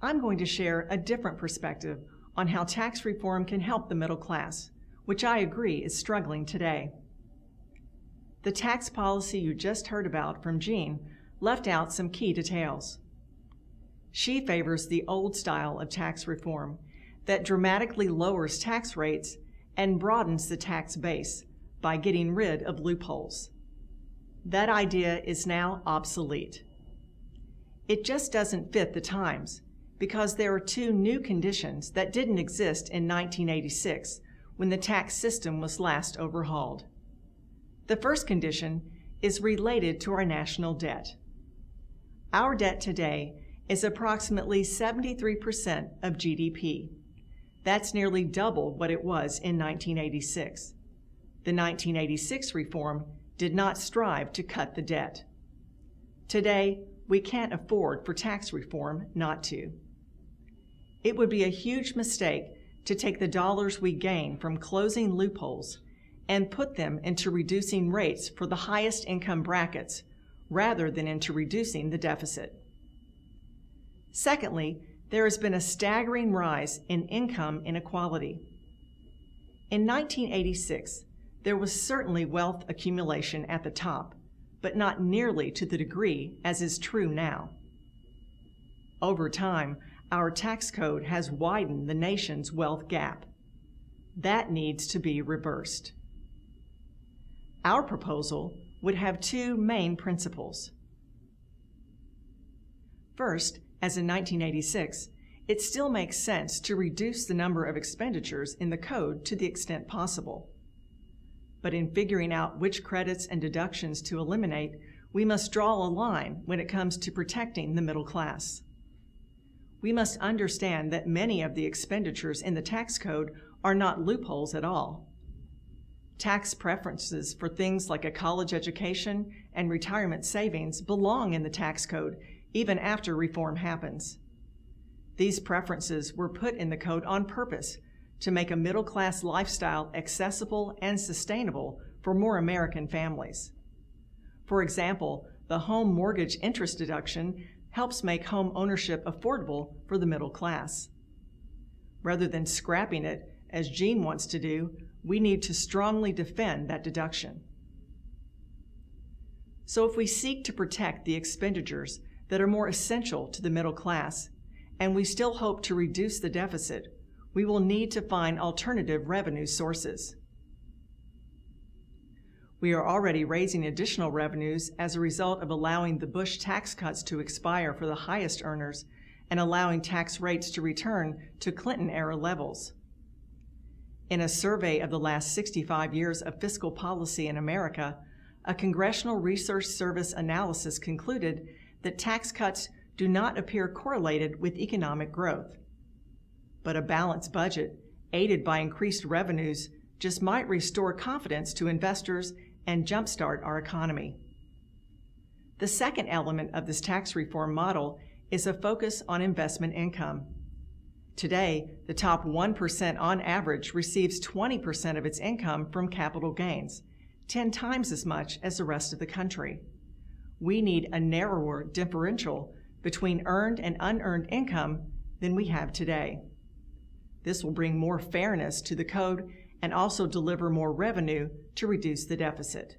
I'm going to share a different perspective on how tax reform can help the middle class, which I agree is struggling today. The tax policy you just heard about from Jean left out some key details. She favors the old style of tax reform that dramatically lowers tax rates and broadens the tax base by getting rid of loopholes. That idea is now obsolete. It just doesn't fit the times because there are two new conditions that didn't exist in 1986 when the tax system was last overhauled. The first condition is related to our national debt. Our debt today is approximately 73% of GDP. That's nearly double what it was in 1986. The 1986 reform did not strive to cut the debt. Today, we can't afford for tax reform not to. It would be a huge mistake to take the dollars we gain from closing loopholes and put them into reducing rates for the highest income brackets rather than into reducing the deficit. Secondly, there has been a staggering rise in income inequality. In 1986, there was certainly wealth accumulation at the top, but not nearly to the degree as is true now. Over time, our tax code has widened the nation's wealth gap. That needs to be reversed. Our proposal would have two main principles. First, as in 1986, it still makes sense to reduce the number of expenditures in the code to the extent possible. But in figuring out which credits and deductions to eliminate, we must draw a line when it comes to protecting the middle class. We must understand that many of the expenditures in the tax code are not loopholes at all. Tax preferences for things like a college education and retirement savings belong in the tax code even after reform happens. These preferences were put in the code on purpose to make a middle-class lifestyle accessible and sustainable for more American families. For example, the home mortgage interest deduction helps make home ownership affordable for the middle class. Rather than scrapping it, as Jean wants to do, we need to strongly defend that deduction. So if we seek to protect the expenditures that are more essential to the middle class, and we still hope to reduce the deficit, we will need to find alternative revenue sources. We are already raising additional revenues as a result of allowing the Bush tax cuts to expire for the highest earners and allowing tax rates to return to Clinton-era levels. In a survey of the last 65 years of fiscal policy in America, a Congressional Research Service analysis concluded that tax cuts do not appear correlated with economic growth. But a balanced budget, aided by increased revenues, just might restore confidence to investors and jumpstart our economy. The second element of this tax reform model is a focus on investment income. Today, the top 1% on average receives 20% of its income from capital gains, 10 times as much as the rest of the country. We need a narrower differential between earned and unearned income than we have today. This will bring more fairness to the code and also deliver more revenue to reduce the deficit.